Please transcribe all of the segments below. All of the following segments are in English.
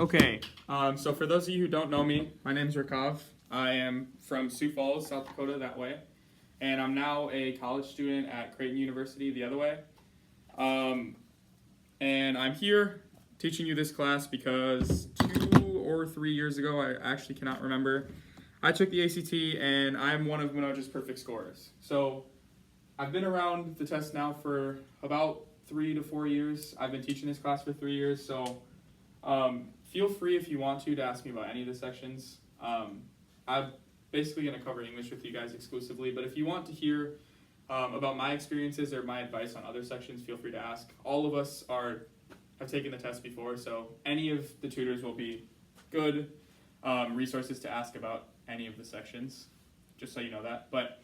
Okay, so for those of you who don't know me, my name's Rakov. I am from Sioux Falls, South Dakota, that way. And I'm now a college student at Creighton University, the other way. And I'm here teaching you this class because 2 or 3 years ago, I actually cannot remember, I took the ACT and I'm one of Manoj's perfect scorers. So I've been around the test now for about 3 to 4 years. I've been teaching this class for 3 years, so feel free if you want to ask me about any of the sections. I'm basically going to cover English with you guys exclusively, but if you want to hear about my experiences or my advice on other sections, feel free to ask. All of us have taken the test before, so any of the tutors will be good resources to ask about any of the sections, just so you know that. But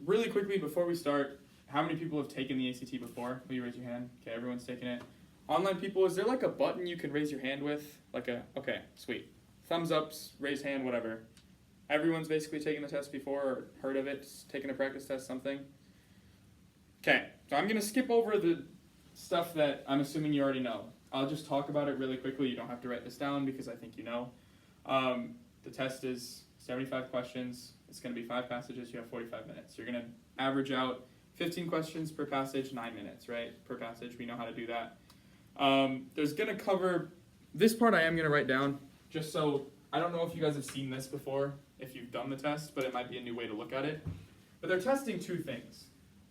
really quickly, before we start, how many people have taken the ACT before? Will you raise your hand? Okay, everyone's taken it. Online people, is there like a button you can raise your hand with? Okay, sweet. Thumbs ups, raise hand, whatever. Everyone's basically taken the test before or heard of it, taken a practice test, something. Okay, so I'm going to skip over the stuff that I'm assuming you already know. I'll just talk about it really quickly. You don't have to write this down because I think you know. The test is 75 questions. It's going to be 5 passages. You have 45 minutes. You're going to average out 15 questions per passage, 9 minutes, right? Per passage. We know how to do that. There's going to cover, this part I am going to write down, just so, I don't know if you guys have seen this before, if you've done the test, but it might be a new way to look at it. But they're testing 2 things.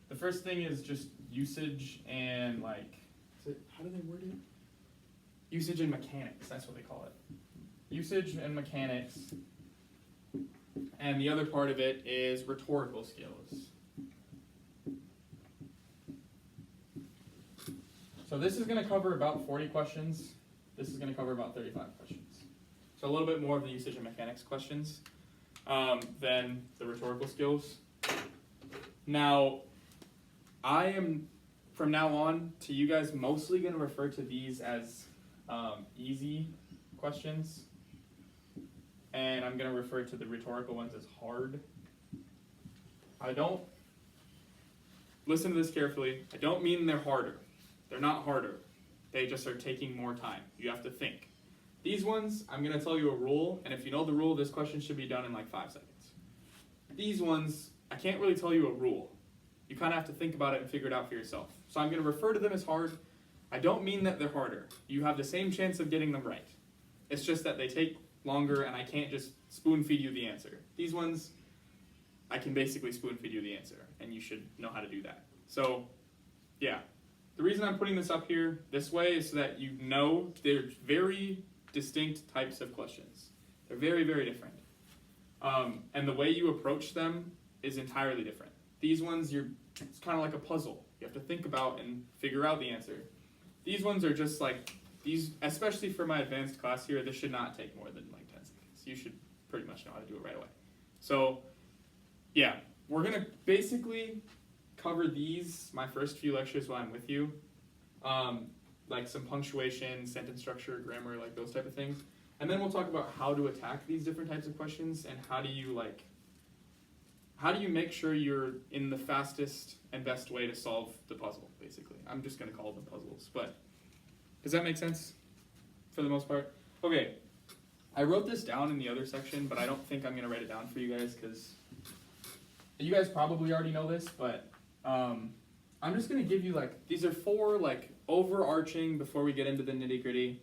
The first thing is just usage and how do they word it? Usage and mechanics, that's what they call it. Usage and mechanics. And the other part of it is rhetorical skills. So this is going to cover about 40 questions. This is going to cover about 35 questions. So a little bit more of the usage and mechanics questions than the rhetorical skills. Now, I am, from now on, to you guys, mostly going to refer to these as easy questions. And I'm going to refer to the rhetorical ones as hard. Listen to this carefully, I don't mean they're harder. They're not harder. They just are taking more time. You have to think. These ones, I'm going to tell you a rule, and if you know the rule, this question should be done in like 5 seconds. These ones, I can't really tell you a rule. You kind of have to think about it and figure it out for yourself. So I'm going to refer to them as hard. I don't mean that they're harder. You have the same chance of getting them right. It's just that they take longer, and I can't just spoon feed you the answer. These ones, I can basically spoon feed you the answer, and you should know how to do that. So, yeah. The reason I'm putting this up here this way is so that you know they're very distinct types of questions. They're very, very different. And the way you approach them is entirely different. These ones, it's kind of like a puzzle. You have to think about and figure out the answer. These ones are just especially for my advanced class here, this should not take more than 10 seconds. You should pretty much know how to do it right away. So, yeah, we're going to basically cover these, my first few lectures while I'm with you, like some punctuation, sentence structure, grammar, like those type of things. And then we'll talk about how to attack these different types of questions and how do you make sure you're in the fastest and best way to solve the puzzle, basically. I'm just going to call them puzzles, but does that make sense for the most part? Okay, I wrote this down in the other section, but I don't think I'm going to write it down for you guys because you guys probably already know this, but I'm just going to give you these are 4 overarching, before we get into the nitty gritty,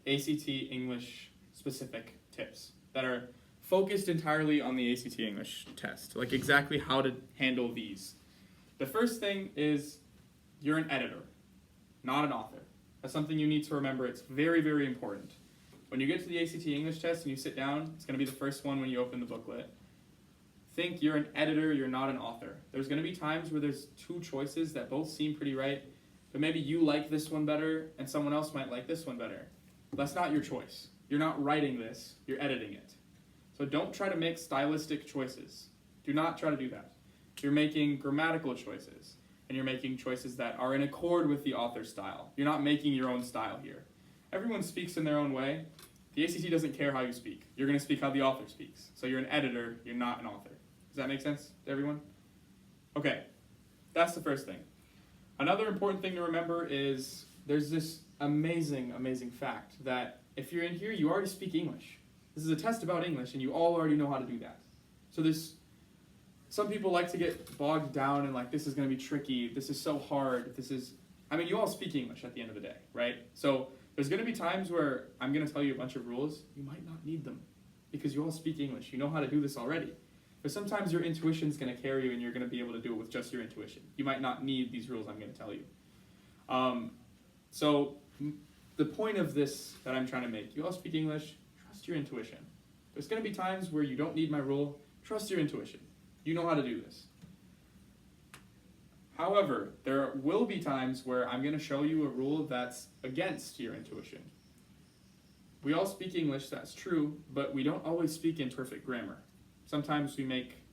ACT English specific tips that are focused entirely on the ACT English test, like exactly how to handle these. The first thing is you're an editor, not an author. That's something you need to remember. It's very, very important. When you get to the ACT English test and you sit down, it's going to be the first one when you open the booklet. Think you're an editor, you're not an author. There's going to be times where there's 2 choices that both seem pretty right, but maybe you like this one better and someone else might like this one better. That's not your choice. You're not writing this, you're editing it. So don't try to make stylistic choices. Do not try to do that. You're making grammatical choices, and you're making choices that are in accord with the author's style. You're not making your own style here. Everyone speaks in their own way. The ACT doesn't care how you speak. You're going to speak how the author speaks. So you're an editor, you're not an author. Does that make sense to everyone? Okay, that's the first thing. Another important thing to remember is there's this amazing, amazing fact that if you're in here, you already speak English. This is a test about English, and you all already know how to do that. So some people like to get bogged down and like, this is going to be tricky, this is so hard, you all speak English at the end of the day, right? So there's going to be times where I'm going to tell you a bunch of rules, you might not need them, because you all speak English, you know how to do this already. But sometimes your intuition's going to carry you, and you're going to be able to do it with just your intuition. You might not need these rules I'm going to tell you. So the point of this that I'm trying to make, you all speak English, trust your intuition. There's going to be times where you don't need my rule, trust your intuition. You know how to do this. However, there will be times where I'm going to show you a rule that's against your intuition. We all speak English, that's true, but we don't always speak in perfect grammar. Sometimes we make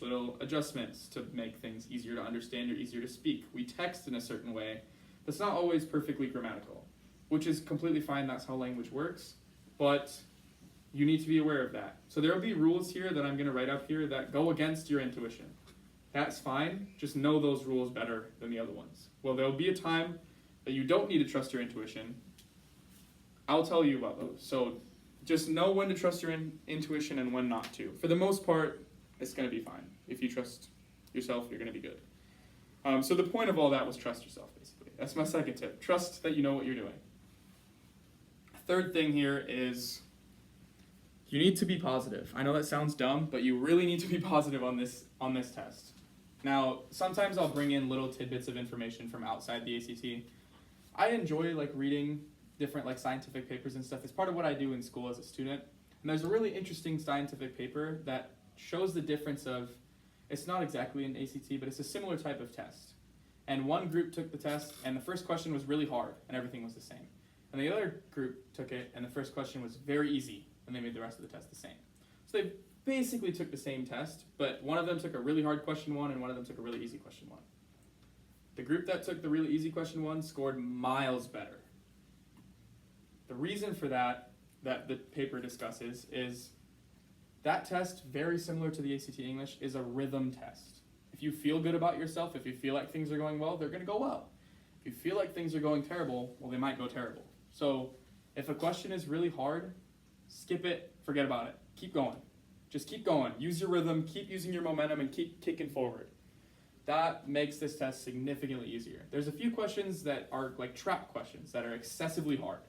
little adjustments to make things easier to understand or easier to speak. We text in a certain way that's not always perfectly grammatical, which is completely fine, that's how language works, but you need to be aware of that. So there will be rules here that I'm going to write up here that go against your intuition. That's fine, just know those rules better than the other ones. Well, there'll be a time that you don't need to trust your intuition. I'll tell you about those. So just know when to trust your intuition and when not to. For the most part, it's going to be fine. If you trust yourself, you're going to be good. So the point of all that was trust yourself, basically. That's my second tip. Trust that you know what you're doing. Third thing here is you need to be positive. I know that sounds dumb, but you really need to be positive on this test. Now, sometimes I'll bring in little tidbits of information from outside the ACT. I enjoy reading different scientific papers and stuff. It's part of what I do in school as a student. And there's a really interesting scientific paper that shows the difference of, it's not exactly an ACT, but it's a similar type of test. And one group took the test, and the first question was really hard, and everything was the same. And the other group took it, and the first question was very easy, and they made the rest of the test the same. So they basically took the same test, but one of them took a really hard question one, and one of them took a really easy question one. The group that took the really easy question one scored miles better. The reason for that the paper discusses is that test, very similar to the ACT English, is a rhythm test. If you feel good about yourself, if you feel like things are going well, they're going to go well. If you feel like things are going terrible, well, they might go terrible. So if a question is really hard, skip it, forget about it. Keep going. Just keep going. Use your rhythm, keep using your momentum, and keep kicking forward. That makes this test significantly easier. There's a few questions that are trap questions that are excessively hard.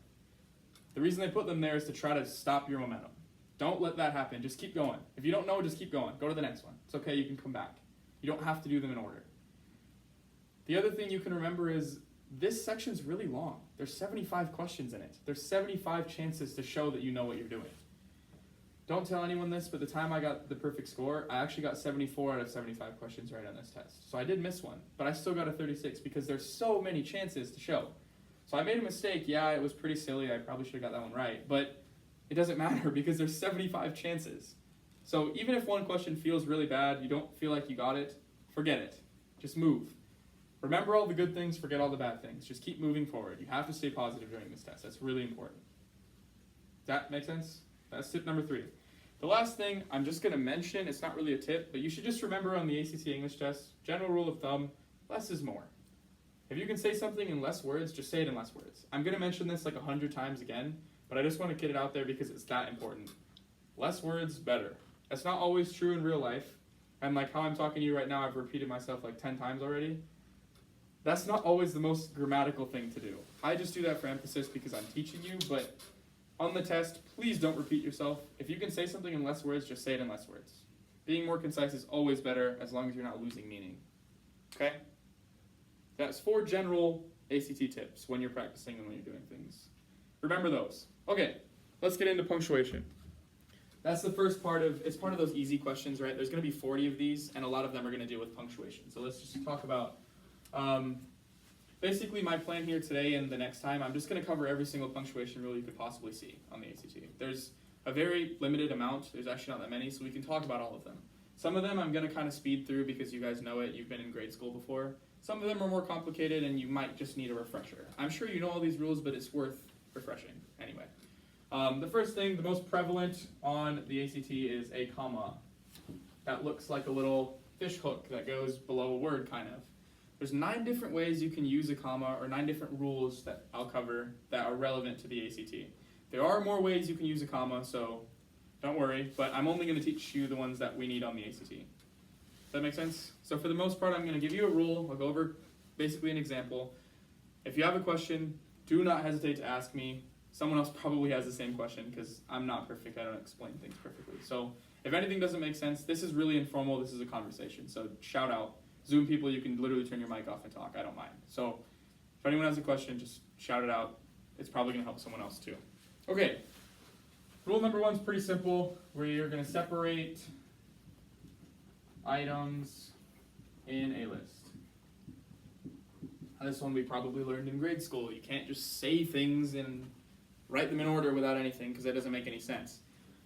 The reason they put them there is to try to stop your momentum. Don't let that happen. Just keep going. If you don't know, just keep going. Go to the next one. It's okay, you can come back. You don't have to do them in order. The other thing you can remember is this section's really long. There's 75 questions in it. There's 75 chances to show that you know what you're doing. Don't tell anyone this, but the time I got the perfect score, I actually got 74 out of 75 questions right on this test. So I did miss one, but I still got a 36 because there's so many chances to show. So I made a mistake. Yeah, it was pretty silly. I probably should have got that one right, but it doesn't matter because there's 75 chances. So even if one question feels really bad, you don't feel like you got it, forget it. Just move. Remember all the good things, forget all the bad things. Just keep moving forward. You have to stay positive during this test. That's really important. Does that make sense? That's tip number 3. The last thing I'm just going to mention, it's not really a tip, but you should just remember on the ACT English test, general rule of thumb, less is more. If you can say something in less words, just say it in less words. I'm going to mention this 100 times again, but I just want to get it out there because it's that important. Less words, better. That's not always true in real life. And how I'm talking to you right now, I've repeated myself 10 times already. That's not always the most grammatical thing to do. I just do that for emphasis because I'm teaching you, but on the test, please don't repeat yourself. If you can say something in less words, just say it in less words. Being more concise is always better as long as you're not losing meaning. Okay? That's 4 general ACT tips when you're practicing and when you're doing things. Remember those. Okay, let's get into punctuation. That's the first part of, it's part of those easy questions, right? There's going to be 40 of these, and a lot of them are going to deal with punctuation. So let's just talk about, basically my plan here today and the next time, I'm just going to cover every single punctuation rule you could possibly see on the ACT. There's a very limited amount. There's actually not that many, so we can talk about all of them. Some of them I'm going to kind of speed through because you guys know it. You've been in grade school before. Some of them are more complicated, and you might just need a refresher. I'm sure you know all these rules, but it's worth refreshing anyway. The first thing, the most prevalent on the ACT is a comma. That looks like a little fish hook that goes below a word, kind of. There's 9 different ways you can use a comma, or 9 different rules that I'll cover that are relevant to the ACT. There are more ways you can use a comma, so don't worry, but I'm only going to teach you the ones that we need on the ACT. Does that make sense? So for the most part, I'm going to give you a rule. I'll go over basically an example. If you have a question, do not hesitate to ask me. Someone else probably has the same question because I'm not perfect. I don't explain things perfectly. So if anything doesn't make sense, this is really informal. This is a conversation. So shout out. Zoom people, you can literally turn your mic off and talk. I don't mind. So if anyone has a question, just shout it out. It's probably going to help someone else too. Okay. Rule number 1 is pretty simple. We're going to separate items in a list. This one we probably learned in grade school. You can't just say things and write them in order without anything because that doesn't make any sense.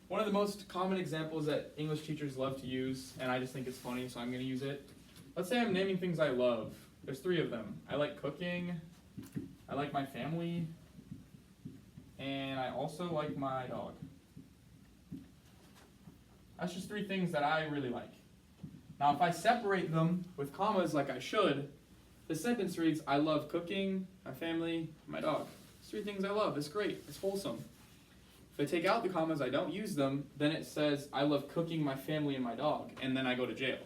One of the most common examples that English teachers love to use, and I just think it's funny, so I'm going to use it. Let's say I'm naming things I love. There's 3 of them. I like cooking, I like my family, and I also like my dog. That's just 3 things that I really like. Now if I separate them with commas like I should, the sentence reads, I love cooking, my family, my dog. It's 3 things I love. It's great. It's wholesome. If I take out the commas, I don't use them, then it says, I love cooking, my family, and my dog, and then I go to jail.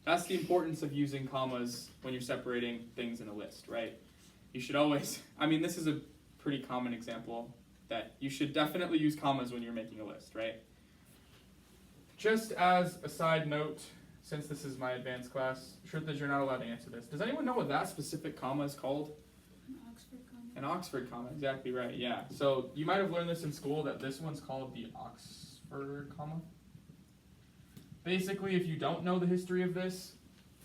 That's the importance of using commas when you're separating things in a list, right? You should always, this is a pretty common example that you should definitely use commas when you're making a list, right? Just as a side note, since this is my advanced class, truth is you're not allowed to answer this. Does anyone know what that specific comma is called? An Oxford comma. An Oxford comma, exactly right, yeah. So you might have learned this in school that this one's called the Oxford comma. Basically, if you don't know the history of this,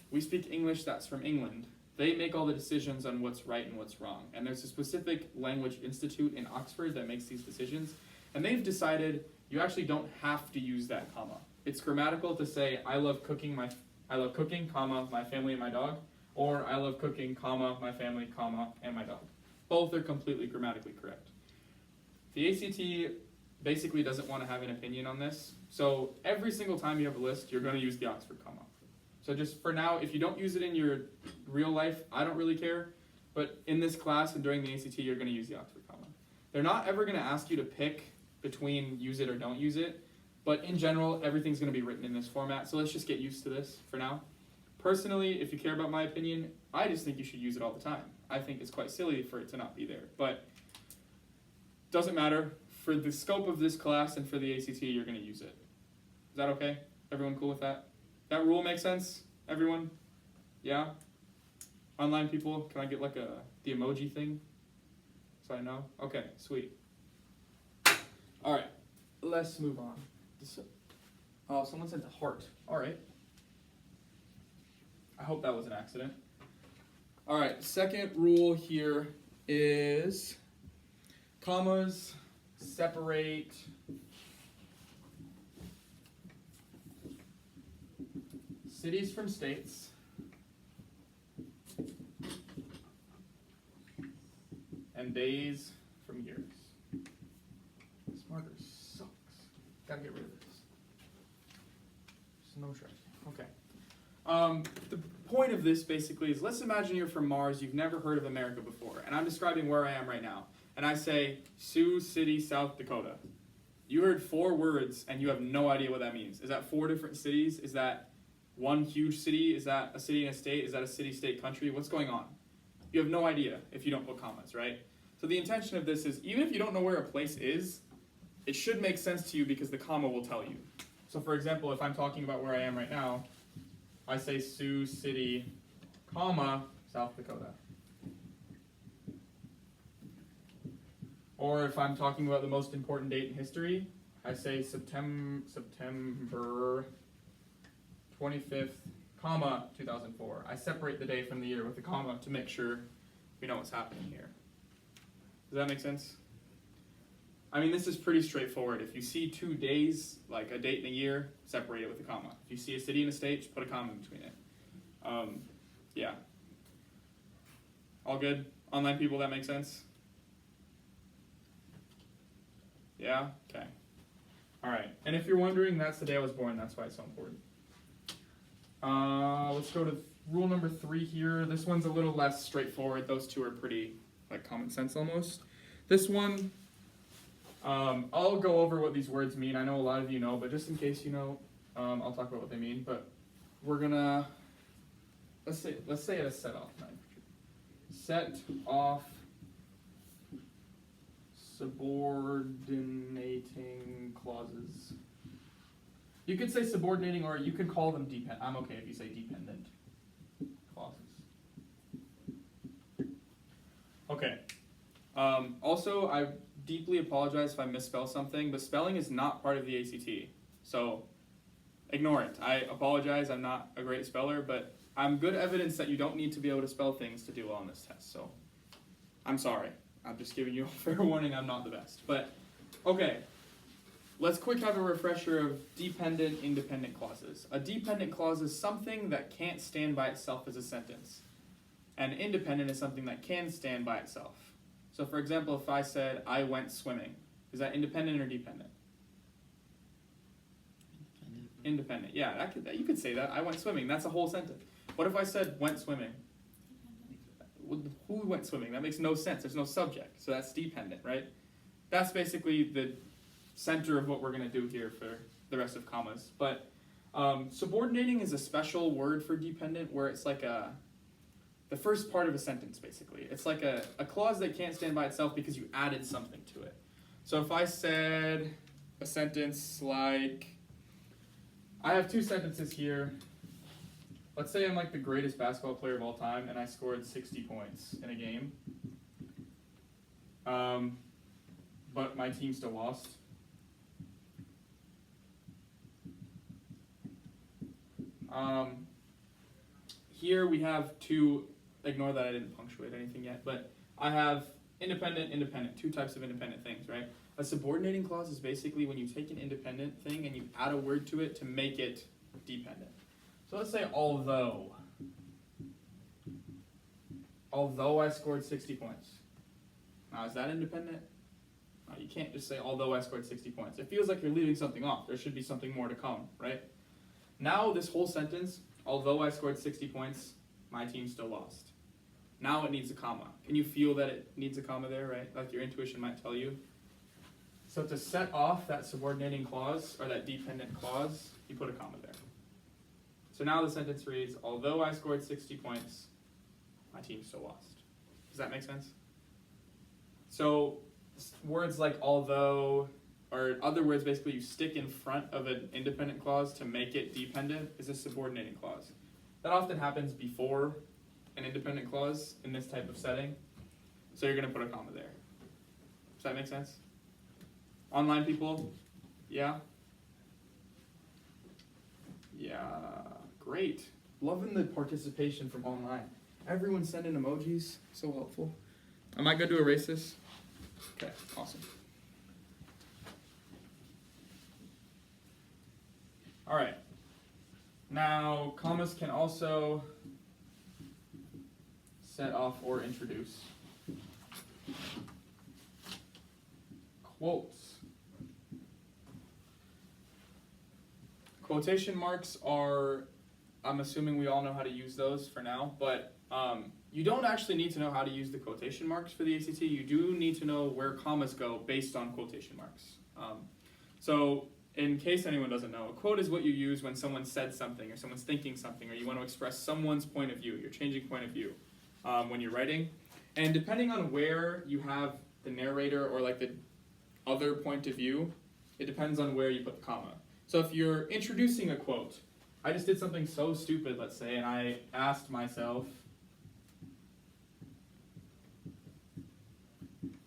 we speak English that's from England. They make all the decisions on what's right and what's wrong. And there's a specific language institute in Oxford that makes these decisions. And they've decided you actually don't have to use that comma. It's grammatical to say, I love cooking, comma, my family and my dog. Or I love cooking, comma, my family, comma, and my dog. Both are completely grammatically correct. The ACT basically doesn't want to have an opinion on this. So every single time you have a list, you're going to use the Oxford comma. So just for now, if you don't use it in your real life, I don't really care. But in this class and during the ACT, you're going to use the Oxford comma. They're not ever going to ask you to pick between use it or don't use it. But in general, everything's going to be written in this format. So let's just get used to this for now. Personally, if you care about my opinion, I just think you should use it all the time. I think it's quite silly for it to not be there. But doesn't matter. For the scope of this class and for the ACT, you're going to use it. Is that okay? Everyone cool with that? That rule makes sense? Everyone? Yeah? Online people, can I get like the emoji thing? So I know? Okay, sweet. Alright, let's move on. Oh, someone sent a heart. Alright. I hope that was an accident. Alright, second rule here is commas separate cities from states and days from years. Smarter sucks. Gotta get rid of this. There's no trash. Okay. The point of this basically is, let's imagine you're from Mars, you've never heard of America before, and I'm describing where I am right now. And I say, Sioux City, South Dakota. You heard 4 words and you have no idea what that means. Is that 4 different cities? Is that one huge city? Is that a city and a state? Is that a city-state country? What's going on? You have no idea if you don't put commas, right? So the intention of this is, even if you don't know where a place is, it should make sense to you because the comma will tell you. So for example, if I'm talking about where I am right now, I say Sioux City, comma, South Dakota. Or if I'm talking about the most important date in history, I say September 25th, comma, 2004. I separate the day from the year with a comma to make sure we know what's happening here. Does that make sense? This is pretty straightforward. If you see 2 days, like a date and a year, separate it with a comma. If you see a city and a state, just put a comma in between it. Yeah. All good? Online people, that makes sense? Yeah? Okay. Alright. And if you're wondering, that's the day I was born. That's why it's so important. Let's go to rule number 3 here. This one's a little less straightforward. Those two are pretty like common sense almost. This one, I'll go over what these words mean. I know a lot of you know, but just in case you know, I'll talk about what they mean. But we're gonna let's say it is set off. Set off subordinating clauses. You could say subordinating, or you can call them dependent. I'm okay if you say dependent clauses. Okay. Also, I deeply apologize if I misspell something, but spelling is not part of the ACT. So ignore it. I apologize. I'm not a great speller, but I'm good evidence that you don't need to be able to spell things to do well on this test. So I'm sorry. I'm just giving you a fair warning. I'm not the best. But okay. Let's quick have a refresher of dependent, independent clauses. A dependent clause is something that can't stand by itself as a sentence. And independent is something that can stand by itself. So for example, if I said, I went swimming, is that independent or dependent? Independent. Yeah, you could say that. I went swimming. That's a whole sentence. What if I said, went swimming? Who went swimming? That makes no sense. There's no subject. So that's dependent, right? That's basically the center of what we're going to do here for the rest of commas. But subordinating is a special word for dependent where it's like the first part of a sentence, basically. It's like a clause that can't stand by itself because you added something to it. So if I said a sentence like, I have two sentences here. Let's say I'm like the greatest basketball player of all time and I scored 60 points in a game. But my team still lost. Here we have two, ignore that I didn't punctuate anything yet, but I have independent, independent, two types of independent things, right? A subordinating clause is basically when you take an independent thing and you add a word to it to make it dependent. So let's say although I scored 60 points. Now is that independent? No, you can't just say although I scored 60 points. It feels like you're leaving something off. There should be something more to come, right? Now this whole sentence, although I scored 60 points, my team still lost. Now it needs a comma. Can you feel that it needs a comma there, right? Like your intuition might tell you. So to set off that subordinating clause, or that dependent clause, you put a comma there. So now the sentence reads, although I scored 60 points, my team still lost. Does that make sense? So words like although, or other words basically you stick in front of an independent clause to make it dependent, is a subordinating clause. That often happens before an independent clause in this type of setting. So you're going to put a comma there. Does that make sense? Online people? Yeah? Yeah, great. Loving the participation from online. Everyone sending emojis, so helpful. Am I good to erase this? Okay, awesome. All right. Now, commas can also set off or introduce. Quotes. Quotation marks are, I'm assuming we all know how to use those for now, but you don't actually need to know how to use the quotation marks for the ACT. You do need to know where commas go based on quotation marks. So in case anyone doesn't know, a quote is what you use when someone said something or someone's thinking something or you want to express someone's point of view. You're changing point of view when you're writing. And depending on where you have the narrator or like the other point of view, it depends on where you put the comma. So if you're introducing a quote, I just did something so stupid, let's say, and I asked myself,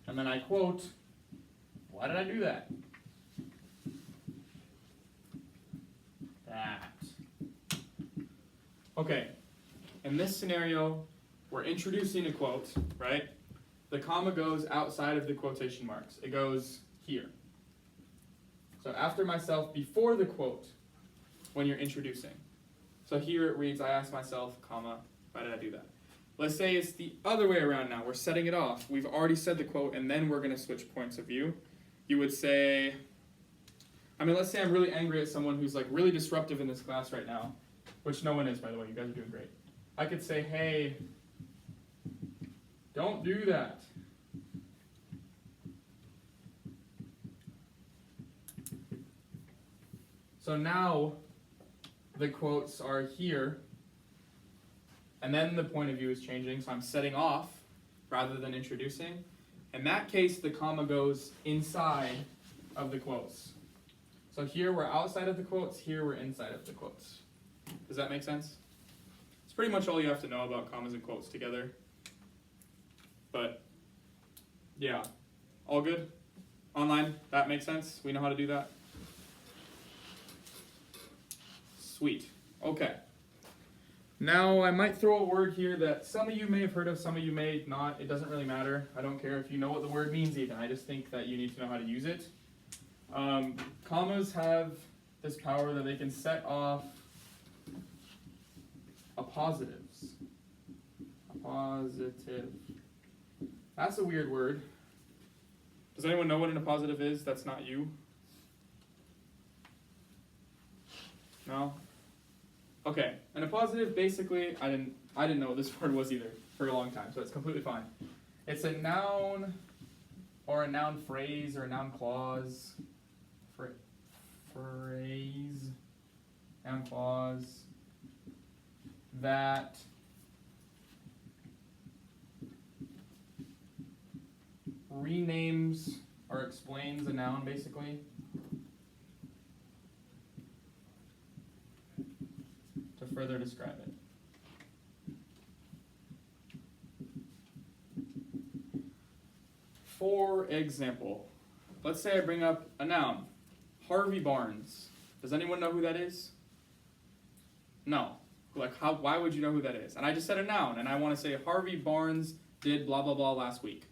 and then I quote, why did I do that? That. Okay, in this scenario, we're introducing a quote, right? The comma goes outside of the quotation marks. It goes here. So after myself, before the quote, when you're introducing. So here it reads, I asked myself, comma, why did I do that? Let's say it's the other way around now. We're setting it off. We've already said the quote, and then we're going to switch points of view. You would say, let's say I'm really angry at someone who's like really disruptive in this class right now, which no one is, by the way. You guys are doing great. I could say, hey, don't do that. So now the quotes are here, and then the point of view is changing, so I'm setting off rather than introducing. In that case, the comma goes inside of the quotes. So here we're outside of the quotes, here we're inside of the quotes. Does that make sense? It's pretty much all you have to know about commas and quotes together. But yeah, all good? Online, that makes sense? We know how to do that? Sweet. Okay. Now I might throw a word here that some of you may have heard of, some of you may not. It doesn't really matter. I don't care if you know what the word means even. I just think that you need to know how to use it. Commas have this power that they can set off appositives. Appositive. That's a weird word. Does anyone know what an appositive is? That's not you? No? Okay, an appositive basically, I didn't know what this word was either for a long time, so it's completely fine. It's a noun or a noun phrase or a noun clause. Phrase, noun clause that renames or explains a noun basically to further describe it. For example, let's say I bring up a noun, Harvey Barnes. Does anyone know who that is? No. Like, why would you know who that is? And I just said a noun, and I want to say Harvey Barnes did blah, blah, blah last week.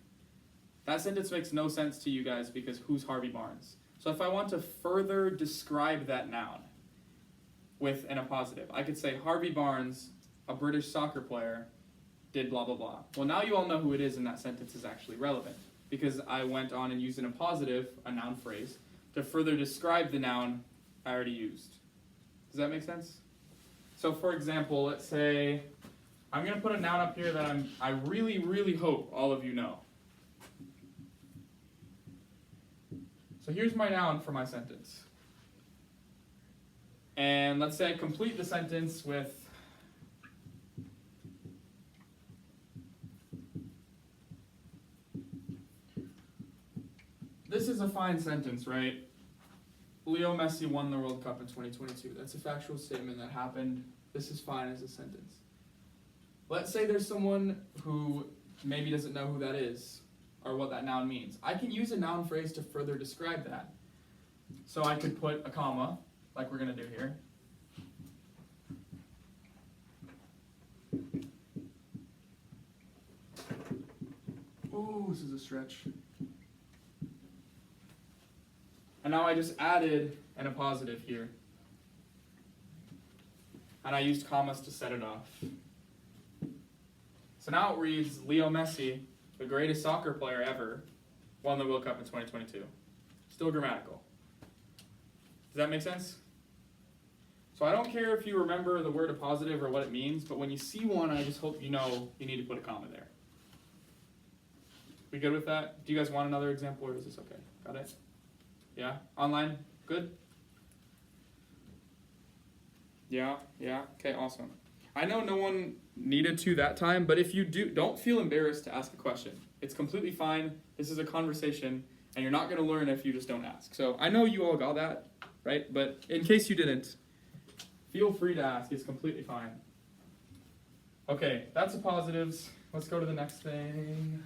That sentence makes no sense to you guys because who's Harvey Barnes? So if I want to further describe that noun with an appositive, I could say Harvey Barnes, a British soccer player, did blah, blah, blah. Well, now you all know who it is, and that sentence is actually relevant because I went on and used an appositive, a noun phrase, to further describe the noun I already used. Does that make sense? So for example, let's say I'm going to put a noun up here that I really, really hope all of you know. So here's my noun for my sentence. And let's say I complete the sentence with this is a fine sentence, right? Leo Messi won the World Cup in 2022. That's a factual statement that happened. This is fine as a sentence. Let's say there's someone who maybe doesn't know who that is or what that noun means. I can use a noun phrase to further describe that. So I could put a comma, like we're going to do here. Ooh, this is a stretch. And now I just added an appositive here. And I used commas to set it off. So now it reads, Leo Messi, the greatest soccer player ever, won the World Cup in 2022. Still grammatical. Does that make sense? So I don't care if you remember the word appositive or what it means, but when you see one, I just hope you know you need to put a comma there. We good with that? Do you guys want another example or is this okay? Got it? Yeah? Online? Good? Yeah? Okay, awesome. I know no one needed to that time, but if you do, don't feel embarrassed to ask a question. It's completely fine. This is a conversation, and you're not going to learn if you just don't ask. So I know you all got that, right? But in case you didn't, feel free to ask. It's completely fine. Okay, that's the positives. Let's go to the next thing.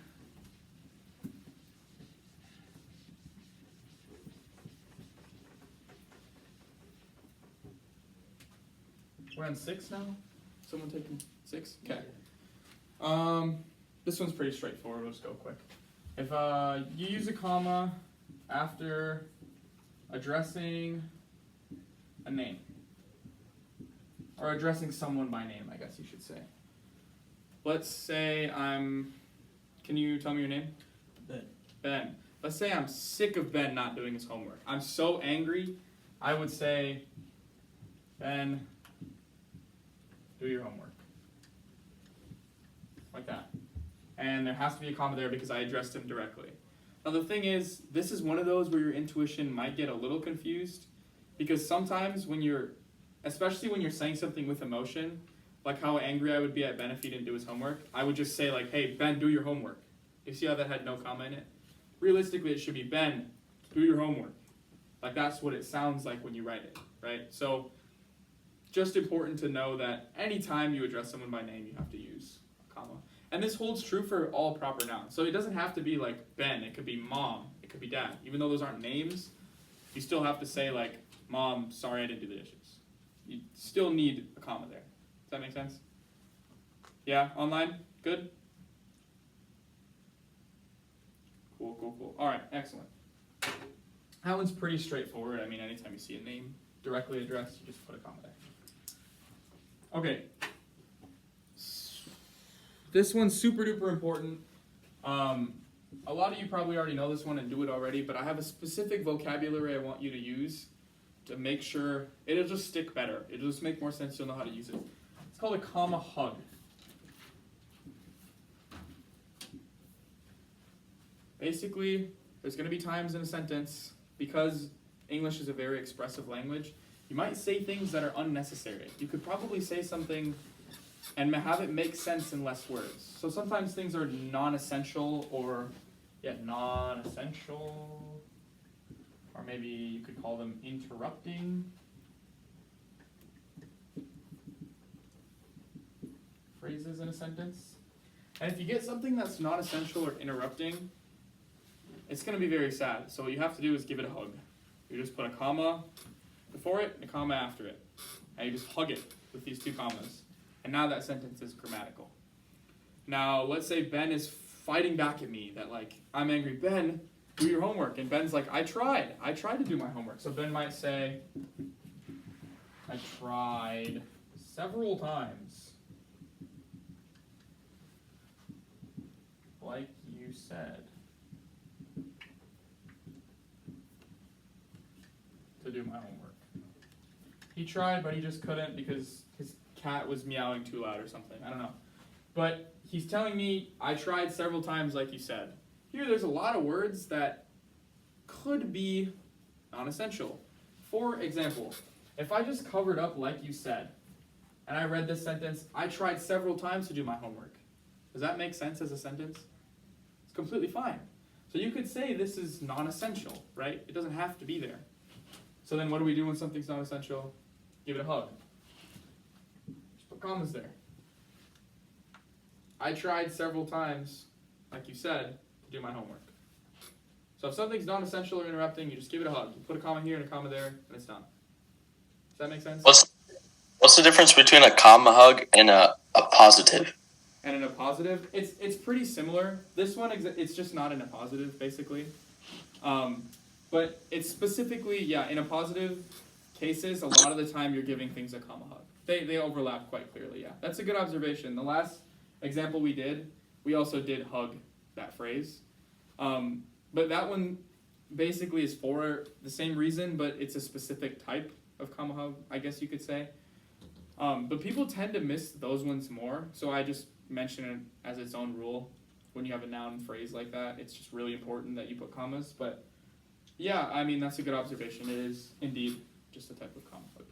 We're on 6 now? Someone taking 6? Okay. This one's pretty straightforward. We'll just go quick. If you use a comma after addressing a name, or addressing someone by name, I guess you should say. Let's say can you tell me your name? Ben. Ben. Let's say I'm sick of Ben not doing his homework. I'm so angry, I would say, Ben, do your homework. like that. And there has to be a comma there because I addressed him directly. Now the thing is, this is one of those where your intuition might get a little confused, because sometimes when you're, especially when you're saying something with emotion, like how angry I would be at Ben if he didn't do his homework, I would just say like, hey, Ben, do your homework. You see how that had no comma in it? Realistically, it should be, Ben, do your homework. Like that's what it sounds like when you write it, right? So just important to know that anytime you address someone by name, you have to use a comma. And this holds true for all proper nouns. So it doesn't have to be like Ben, it could be mom, it could be dad. Even though those aren't names, you still have to say like, Mom, sorry I didn't do the dishes. You still need a comma there. Does that make sense? Yeah, online? Good? Cool, cool, cool. All right, excellent. That one's pretty straightforward. I mean, anytime you see a name directly addressed, you just put a comma there. Okay. This one's super duper important. A lot of you probably already know this one and do it already, but I have a specific vocabulary I want you to use to make sure it'll just stick better. It'll just make more sense. You'll know how to use it. It's called a comma hug. Basically, there's going to be times in a sentence, because English is a very expressive language, you might say things that are unnecessary. You could probably say something and have it make sense in less words. So sometimes things are non-essential or, non-essential. Or maybe you could call them interrupting phrases in a sentence. And if you get something that's not essential or interrupting, it's going to be very sad. So what you have to do is give it a hug. You just put a comma before it and a comma after it. And you just hug it with these two commas. And now that sentence is grammatical. Now, let's say Ben is fighting back at me that like, I'm angry. Ben, do your homework. And Ben's like, I tried to do my homework. So Ben might say, I tried several times. Like you said. To do my homework. He tried, but he just couldn't because his cat was meowing too loud or something. I don't know. But he's telling me, I tried several times like you said. Here, there's a lot of words that could be non-essential. For example, if I just covered up like you said, and I read this sentence, I tried several times to do my homework. Does that make sense as a sentence? It's completely fine. So you could say this is non-essential, right? It doesn't have to be there. So then what do we do when something's non-essential? Give it a hug. Just put commas there. I tried several times, like you said, to do my homework. So if something's non-essential or interrupting, you just give it a hug. You put a comma here and a comma there, and it's done. Does that make sense? What's the difference between a comma hug and a positive? And in a positive, it's pretty similar. This one, it's just not in a positive, basically. But it's specifically, in a positive cases, a lot of the time you're giving things a comma hug. They overlap quite clearly, yeah. That's a good observation. The last example we did, we also did hug that phrase. But that one basically is for the same reason, but it's a specific type of comma hug, I guess you could say. But people tend to miss those ones more, so I just mention it as its own rule. When you have a noun phrase like that, it's just really important that you put commas. But yeah, I mean, that's a good observation. It is indeed just a type of comma hug.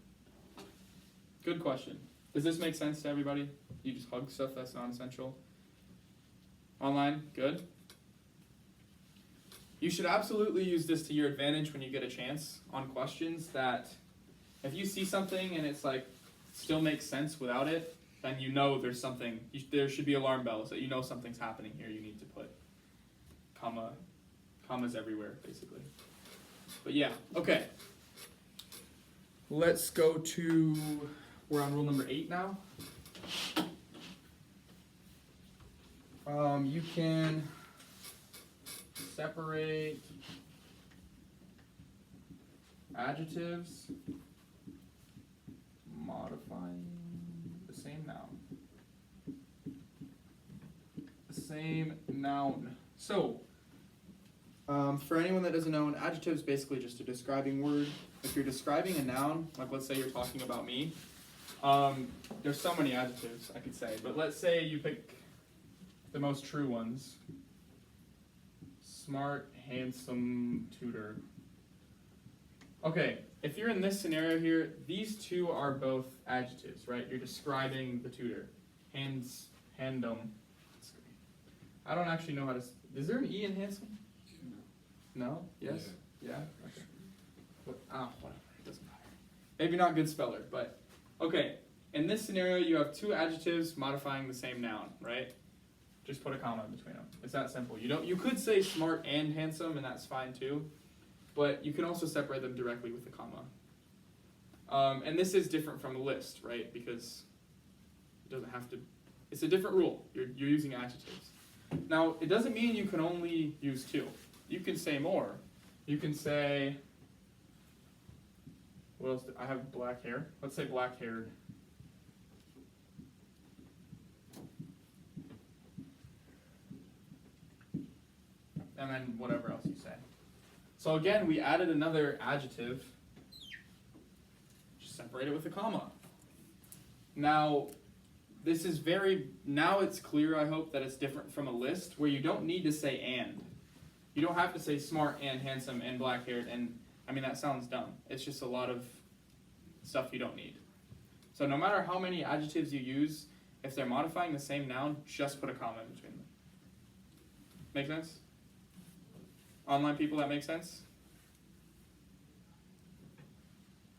Good question. Does this make sense to everybody? You just hug stuff that's non-essential? Online? Good? You should absolutely use this to your advantage when you get a chance on questions that if you see something and it's like still makes sense without it, then you know there's something, there should be alarm bells that you know something's happening here. You need to put commas everywhere, basically. But yeah, okay. Let's go to, we're on rule number 8 now. You can separate adjectives, modifying the same noun. The same noun. So, for anyone that doesn't know, an adjective is basically just a describing word. If you're describing a noun, like let's say you're talking about me, there's so many adjectives I could say, but let's say you pick the most true ones. Smart, handsome tutor. Okay, if you're in this scenario here, these two are both adjectives, right? You're describing the tutor. Handum. I don't actually know how to. Is there an E in handsome? No? Yes? Yeah? Okay. Whatever. It doesn't matter. Maybe not good speller, but okay. In this scenario, you have two adjectives modifying the same noun, right? Just put a comma in between them. It's that simple. You could say smart and handsome, and that's fine too. But you can also separate them directly with a comma. And this is different from a list, right? Because it doesn't have to. It's a different rule. You're using adjectives. Now, it doesn't mean you can only use two. You can say more. You can say, what else? I have black hair. Let's say black-haired. And then whatever else you say. So again, we added another adjective. Just separate it with a comma. Now, this is now it's clear, I hope, that it's different from a list where you don't need to say and. You don't have to say smart and handsome and black-haired and, I mean, that sounds dumb. It's just a lot of stuff you don't need. So no matter how many adjectives you use, if they're modifying the same noun, just put a comma in between them. Make sense? Online people, that makes sense?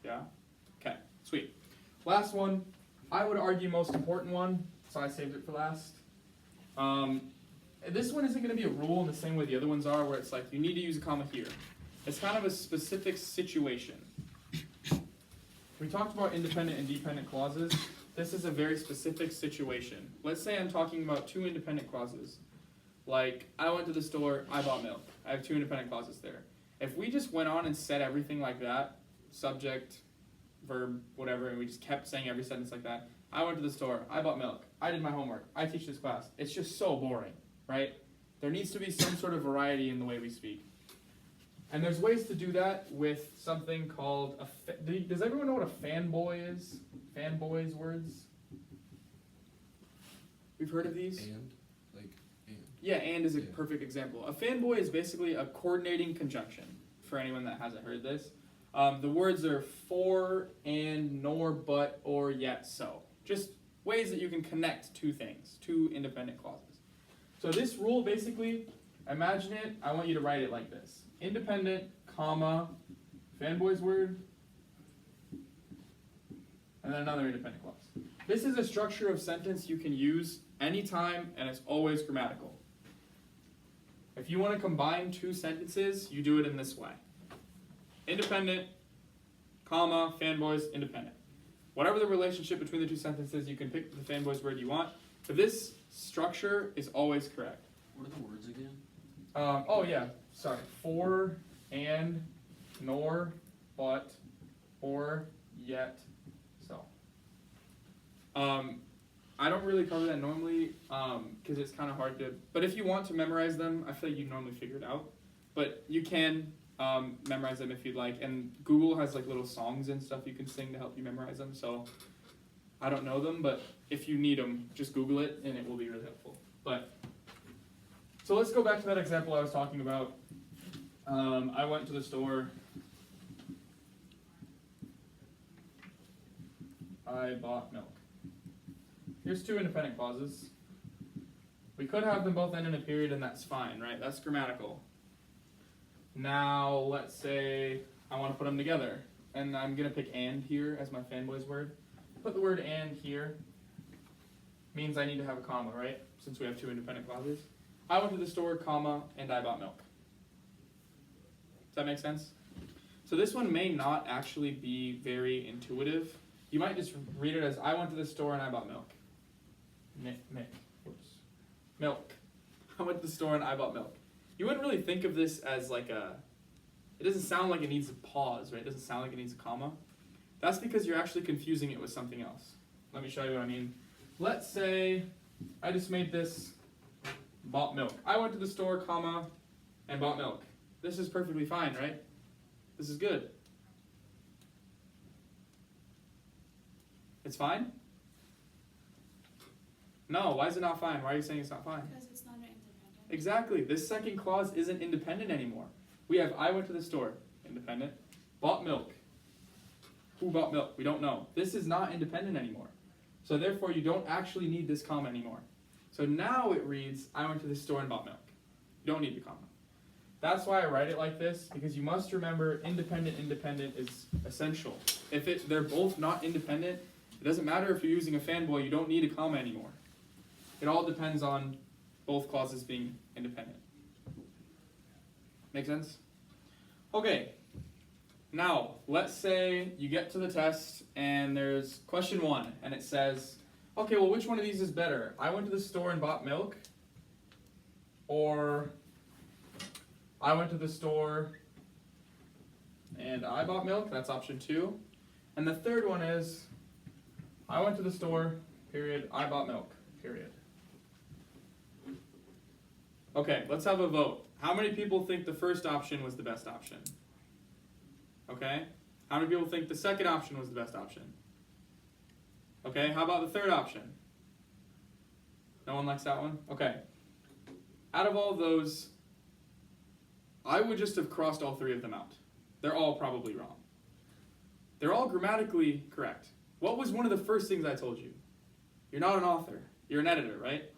Yeah? Okay, sweet. Last one, I would argue most important one, so I saved it for last. This one isn't going to be a rule in the same way the other ones are, where it's like you need to use a comma here. It's kind of a specific situation. We talked about independent and dependent clauses. This is a very specific situation. Let's say I'm talking about two independent clauses. Like, I went to the store, I bought milk. I have two independent clauses there. If we just went on and said everything like that, subject, verb, whatever, and we just kept saying every sentence like that, I went to the store, I bought milk, I did my homework, I teach this class. It's just so boring, right? There needs to be some sort of variety in the way we speak. And there's ways to do that with something called does everyone know what a fanboy is? Fanboys words? We've heard of these? Yeah, and is a perfect example. A fanboy is basically a coordinating conjunction, for anyone that hasn't heard this. The words are for, and, nor, but, or, yet, so. Just ways that you can connect two things, two independent clauses. So this rule, basically, imagine it, I want you to write it like this. Independent, comma, fanboy's word, and then another independent clause. This is a structure of sentence you can use anytime, and it's always grammatical. If you want to combine two sentences, you do it in this way. Independent, comma, fanboys, independent. Whatever the relationship between the two sentences, you can pick the fanboys word you want. But this structure is always correct. What are the words again? For, and, nor, but, or, yet, so. I don't really cover that normally because it's kind of hard to, but if you want to memorize them, I feel like you normally figure it out. But you can memorize them if you'd like, and Google has like little songs and stuff you can sing to help you memorize them, so I don't know them, but if you need them, just Google it and it will be really helpful. But so let's go back to that example I was talking about. I went to the store. I bought milk. Here's two independent clauses. We could have them both end in a period and that's fine, right? That's grammatical. Now, let's say I want to put them together. And I'm going to pick and here as my fanboys word. Put the word and here. Means I need to have a comma, right? Since we have two independent clauses. I went to the store, comma, and I bought milk. Does that make sense? So this one may not actually be very intuitive. You might just read it as I went to the store and I bought milk. Milk. I went to the store and I bought milk. You wouldn't really think of this as like it doesn't sound like it needs a pause, right? It doesn't sound like it needs a comma. That's because you're actually confusing it with something else. Let me show you what I mean. Let's say I just made this bought milk. I went to the store, comma, and bought milk. This is perfectly fine, right? This is good. It's fine? No, why is it not fine? Why are you saying it's not fine? Because it's not independent. Exactly. This second clause isn't independent anymore. We have I went to the store, independent. Bought milk. Who bought milk? We don't know. This is not independent anymore. So therefore you don't actually need this comma anymore. So now it reads, I went to the store and bought milk. You don't need the comma. That's why I write it like this, because you must remember independent is essential. If they're both not independent, it doesn't matter if you're using a fanboy, you don't need a comma anymore. It all depends on both clauses being independent. Make sense? Okay. Now, let's say you get to the test and there's question 1 and it says, okay, well, which one of these is better? I went to the store and bought milk, or I went to the store and I bought milk. That's option 2. And the third one is, I went to the store, period, I bought milk, period. Okay, let's have a vote. How many people think the first option was the best option? Okay. How many people think the second option was the best option? Okay, how about the third option? No one likes that one? Okay. Out of all those, I would just have crossed all 3 of them out. They're all probably wrong. They're all grammatically correct. What was one of the first things I told you? You're not an author. You're an editor, right?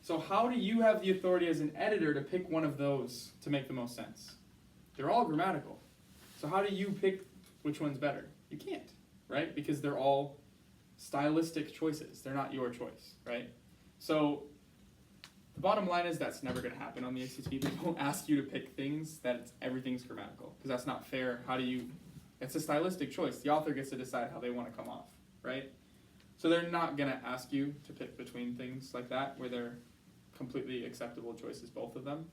So how do you have the authority as an editor to pick one of those to make the most sense? They're all grammatical. So how do you pick which one's better? You can't, right? Because they're all stylistic choices. They're not your choice, right? So the bottom line is that's never going to happen on the ACT. They won't ask you to pick things that everything's grammatical, because that's not fair. It's a stylistic choice. The author gets to decide how they want to come off, right? So they're not going to ask you to pick between things like that where they're completely acceptable choices, both of them.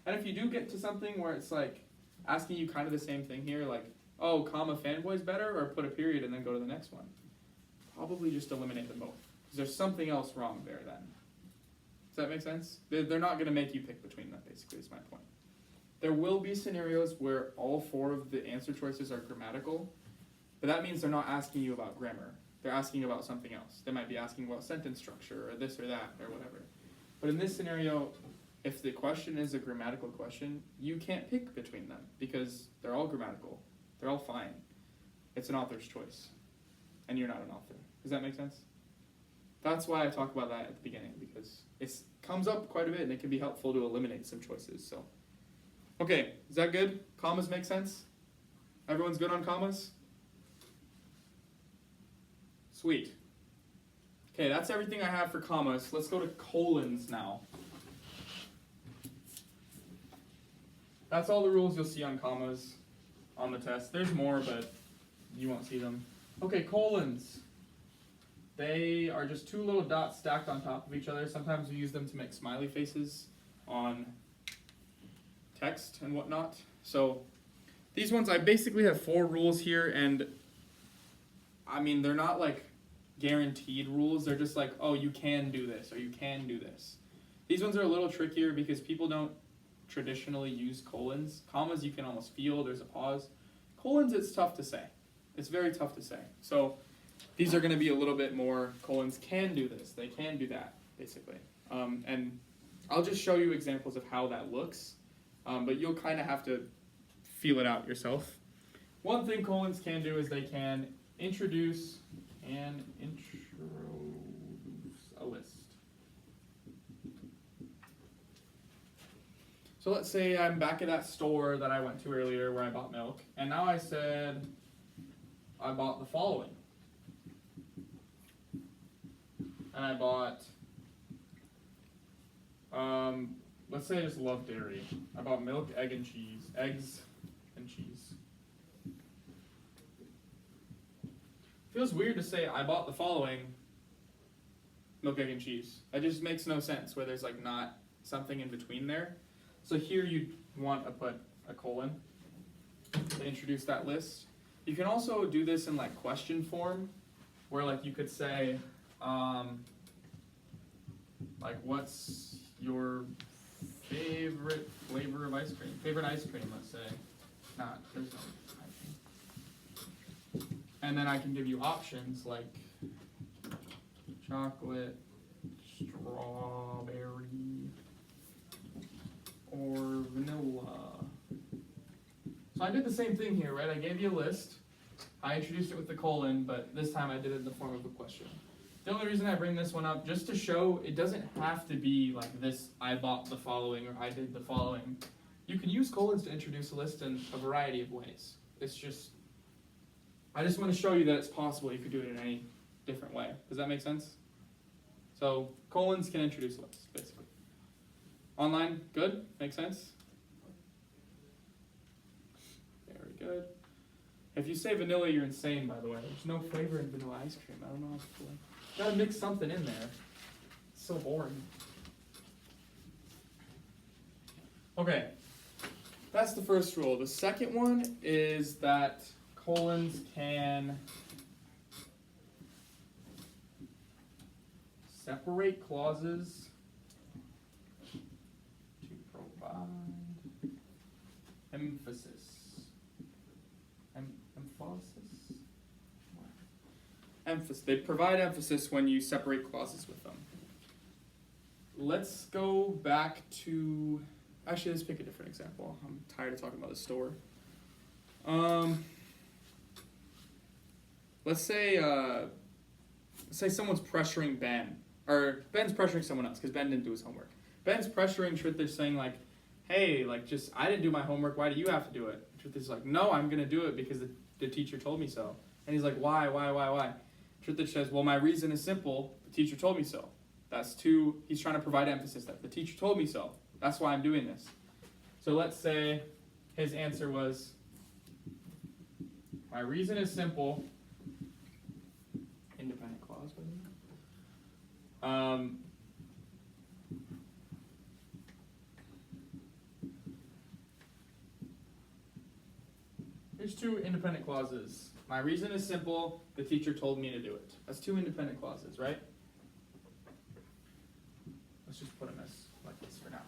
And if you do get to something where it's like asking you kind of the same thing here, like, oh, comma fanboy's better, or put a period and then go to the next one, probably just eliminate them both, because there's something else wrong there then. Does that make sense? They're not going to make you pick between them, basically, is my point. There will be scenarios where all 4 of the answer choices are grammatical, but that means they're not asking you about grammar. They're asking about something else. They might be asking about sentence structure, or this or that, or whatever. But in this scenario, if the question is a grammatical question, you can't pick between them, because they're all grammatical. They're all fine. It's an author's choice, and you're not an author. Does that make sense? That's why I talk about that at the beginning, because it comes up quite a bit, and it can be helpful to eliminate some choices. So, okay, is that good? Commas make sense? Everyone's good on commas? Sweet. Okay, that's everything I have for commas. Let's go to colons now. That's all the rules you'll see on commas on the test. There's more, but you won't see them. Okay, colons. They are just 2 little dots stacked on top of each other. Sometimes we use them to make smiley faces on text and whatnot. So these ones, I basically have 4 rules here, and I mean, they're not like guaranteed rules. They're just like, oh, you can do this, or you can do this. These ones are a little trickier because people don't traditionally use colons. Commas you can almost feel, there's a pause. Colons, it's tough to say. It's very tough to say. So these are going to be a little bit more, colons can do this, they can do that, basically. And I'll just show you examples of how that looks, but you'll kind of have to feel it out yourself. One thing colons can do is they can introduce a list. So let's say I'm back at that store that I went to earlier where I bought milk, and now I said I bought the following. And I bought, let's say I just love dairy. I bought milk, eggs, and cheese. Feels weird to say I bought the following, milk, egg, and cheese. That just makes no sense where there's like not something in between there. So here you want to put a colon to introduce that list. You can also do this in like question form, where like you could say, like, what's your favorite flavor of ice cream? Favorite ice cream, let's say. There's no ice cream. And then I can give you options like chocolate, strawberry, or vanilla. So I did the same thing here, right? I gave you a list. I introduced it with the colon, but this time I did it in the form of a question. The only reason I bring this one up, just to show it doesn't have to be like this, I bought the following or I did the following. You can use colons to introduce a list in a variety of ways. It's just, I just want to show you that it's possible you could do it in any different way. Does that make sense? So colons can introduce lists, basically. Online, good? Make sense? Very good. If you say vanilla, you're insane, by the way. There's no flavor in vanilla ice cream. I don't know what's cool. Gotta mix something in there. It's so boring. Okay, that's the first rule. The second one is that colons can separate clauses to provide emphasis. Emphasis. They provide emphasis when you separate clauses with them. Let's go back to, actually let's pick a different example. I'm tired of talking about the store. Let's say someone's pressuring Ben, or Ben's pressuring someone else because Ben didn't do his homework. Ben's pressuring Trithik, saying like, hey, like just, I didn't do my homework, why do you have to do it? Trithik's like, no, I'm gonna do it because the teacher told me so. And he's like, why? Trithik says, well, my reason is simple, the teacher told me so. That's two, he's trying to provide emphasis that the teacher told me so. That's why I'm doing this. So let's say his answer was, my reason is simple, independent clause, here's two independent clauses. My reason is simple, the teacher told me to do it. That's two independent clauses, right? Let's just put them as like this for now.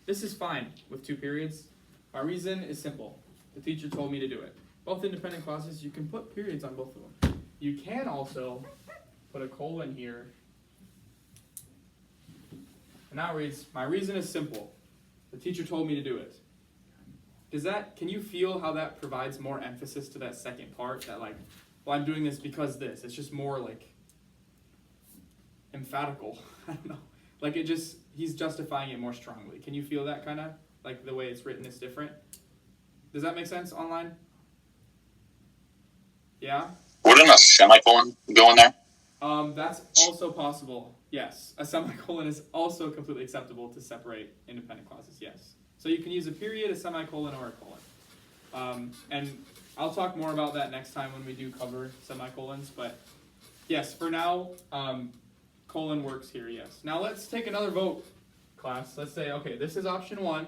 This is fine with two periods. My reason is simple. The teacher told me to do it. Both independent clauses, you can put periods on both of them. You can also put a colon here. And now it reads, my reason is simple. The teacher told me to do it. Can you feel how that provides more emphasis to that second part? That like, well, I'm doing this because this. It's just more like emphatical. I don't know. Like it just, he's justifying it more strongly. Can you feel that kind of? Like the way it's written is different? Does that make sense online? Yeah? Wouldn't a semicolon go in there? That's also possible, yes. A semicolon is also completely acceptable to separate independent clauses, yes. So you can use a period, a semicolon, or a colon. And I'll talk more about that next time when we do cover semicolons, but yes, for now, colon works here, yes. Now let's take another vote, class. Let's say, okay, this is option 1.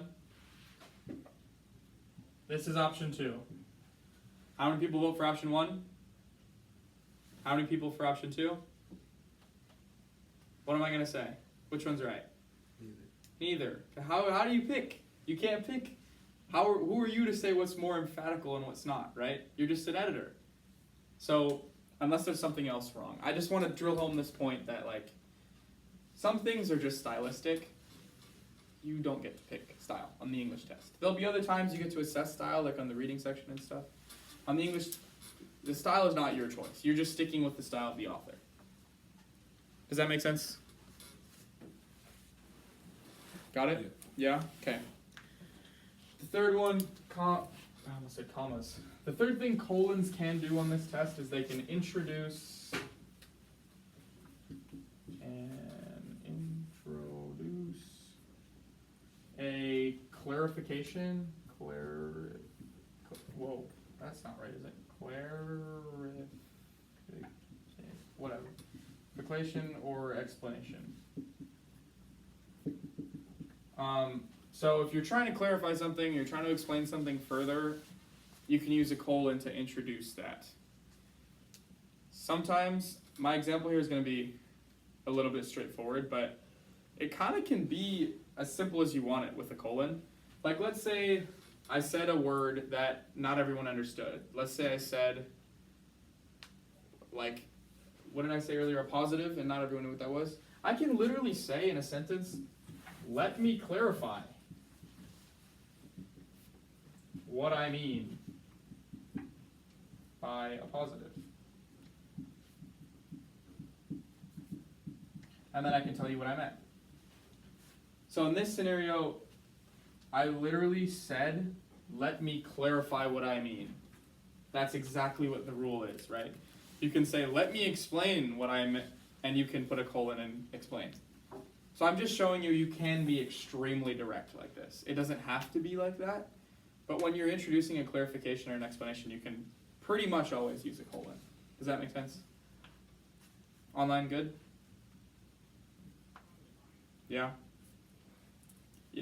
This is option 2. How many people vote for option 1? How many people for option 2? What am I going to say? Which one's right? Neither. How do you pick? You can't pick. Who are you to say what's more emphatical and what's not, right? You're just an editor. So, unless there's something else wrong. I just want to drill home this point that, like, some things are just stylistic. You don't get to pick style on the English test. There'll be other times you get to assess style, like on the reading section and stuff. On the English, the style is not your choice. You're just sticking with the style of the author. Does that make sense? Got it? Yeah? Okay. The third one, I almost said commas. The third thing colons can do on this test is they can introduce a clarification. Whoa, that's not right, is it? Whatever. Clarification or explanation. So if you're trying to clarify something, you're trying to explain something further, you can use a colon to introduce that. Sometimes, my example here is going to be a little bit straightforward, but it kind of can be as simple as you want it with a colon. Like, let's say I said a word that not everyone understood. Let's say I said, like, what did I say earlier? A positive, and not everyone knew what that was. I can literally say in a sentence, let me clarify what I mean by a positive. And then I can tell you what I meant. So in this scenario, I literally said, let me clarify what I mean. That's exactly what the rule is, right? You can say, let me explain what I meant, and you can put a colon and explain. So I'm just showing you you can be extremely direct like this. It doesn't have to be like that, but when you're introducing a clarification or an explanation, you can pretty much always use a colon. Does that make sense? Online good? Yeah?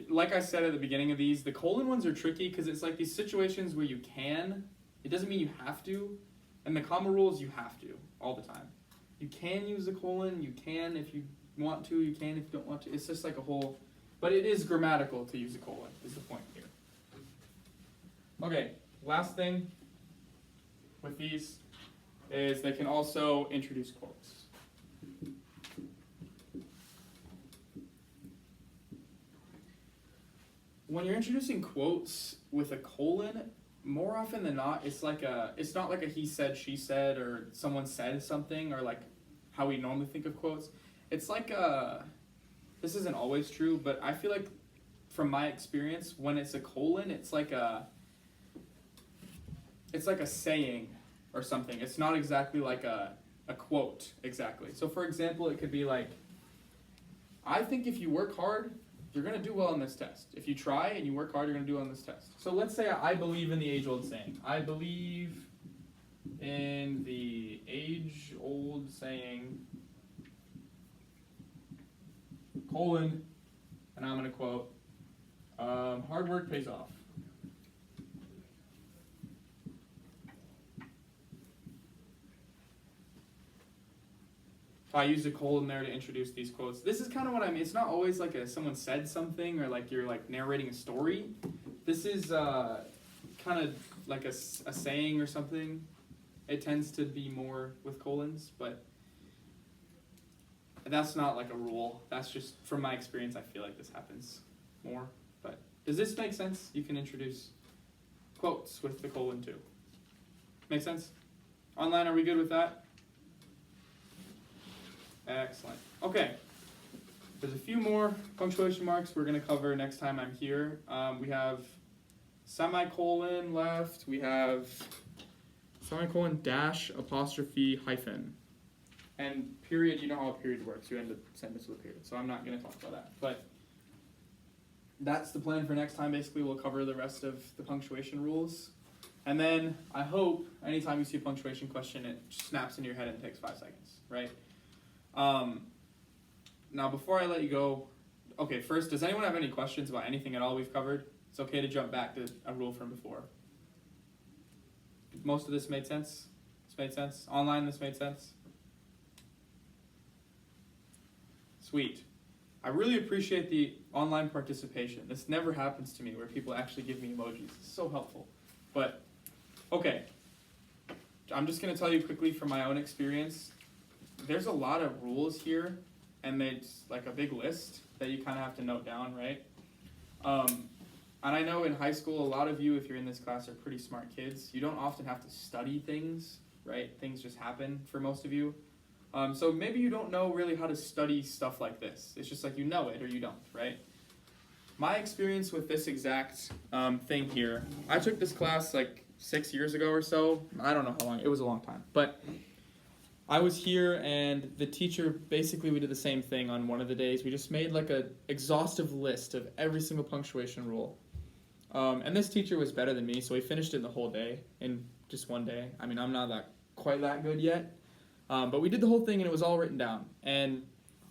Like I said at the beginning of these, the colon ones are tricky because it's like these situations where you can, it doesn't mean you have to, and the comma rules you have to all the time. You can use a colon, you can if you want to, you can if you don't want to. It's just like a whole, but it is grammatical to use a colon, is the point here. Okay, last thing with these is they can also introduce quotes. When you're introducing quotes with a colon, more often than not, it's not like a he said, she said, or someone said something, or like how we normally think of quotes. It's like this isn't always true, but I feel like from my experience, when it's a colon, it's like a saying or something. It's not exactly like a quote exactly. So for example, it could be like, I think if you work hard, you're going to do well on this test. If you try and you work hard, you're going to do well on this test. So let's say I believe in the age-old saying. I believe in the age-old saying, colon, and I'm going to quote, hard work pays off. I used a colon there to introduce these quotes. This is kind of what I mean. It's not always like someone said something or like you're like narrating a story. This is kind of like a saying or something. It tends to be more with colons, but that's not like a rule. That's just from my experience. I feel like this happens more. But does this make sense? You can introduce quotes with the colon too. Make sense? Online, are we good with that? Excellent. Okay. There's a few more punctuation marks we're going to cover next time I'm here. We have semicolon left. We have semicolon dash apostrophe hyphen. And period, you know how a period works. You end a sentence with a period. So I'm not going to talk about that. But that's the plan for next time. Basically, we'll cover the rest of the punctuation rules. And then I hope anytime you see a punctuation question, it snaps in your head and takes 5 seconds, right? Now before I let you go, okay, first, does anyone have any questions about anything at all we've covered? It's okay to jump back to a rule from before. Most of this made sense? This made sense? Online, this made sense? Sweet. I really appreciate the online participation. This never happens to me where people actually give me emojis. It's so helpful. But, okay. I'm just going to tell you quickly from my own experience. There's a lot of rules here, and it's like a big list that you kind of have to note down, right? And I know in high school, a lot of you, if you're in this class, are pretty smart kids. You don't often have to study things, right? Things just happen for most of you. So maybe you don't know really how to study stuff like this. It's just like you know it or you don't, right? My experience with this exact thing here, I took this class like 6 years ago or so. I don't know how long. It was a long time. But I was here and the teacher, basically we did the same thing on one of the days. We just made like a exhaustive list of every single punctuation rule. And this teacher was better than me, so he finished it in the whole day, in just one day. I mean, I'm not quite that good yet. But we did the whole thing and it was all written down. And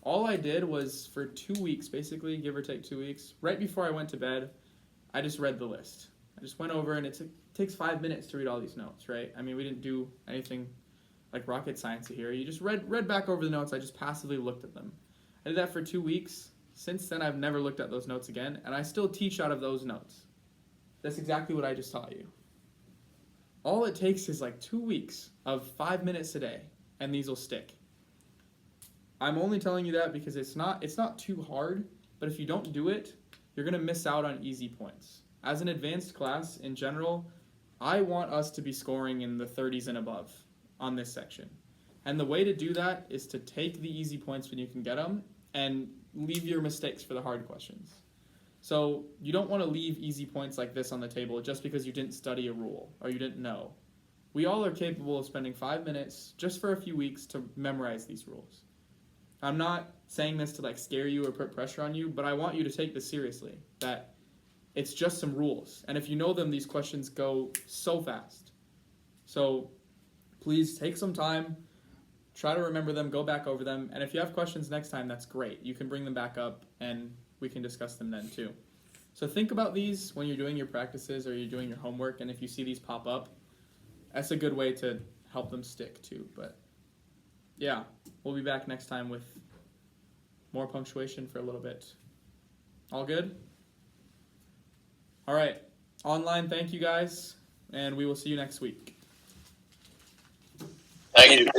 all I did was for 2 weeks, basically, give or take 2 weeks, right before I went to bed, I just read the list. I just went over and it takes 5 minutes to read all these notes, right? I mean, we didn't do anything like rocket science here. You just read back over the notes. I just passively looked at them. I did that for 2 weeks. Since then, I've never looked at those notes again, and I still teach out of those notes. That's exactly what I just taught you. All it takes is like 2 weeks of 5 minutes a day, and these will stick. I'm only telling you that because it's not too hard, but if you don't do it, you're going to miss out on easy points. As an advanced class in general, I want us to be scoring in the 30s and above on this section. And the way to do that is to take the easy points when you can get them and leave your mistakes for the hard questions. So you don't want to leave easy points like this on the table just because you didn't study a rule or you didn't know. We all are capable of spending 5 minutes just for a few weeks to memorize these rules. I'm not saying this to like scare you or put pressure on you, but I want you to take this seriously, that it's just some rules. And if you know them, these questions go so fast. So please take some time, try to remember them, go back over them. And if you have questions next time, that's great. You can bring them back up and we can discuss them then too. So think about these when you're doing your practices or you're doing your homework. And if you see these pop up, that's a good way to help them stick too. But yeah, we'll be back next time with more punctuation for a little bit. All good? All right. Online, thank you guys, and we will see you next week. Thank you.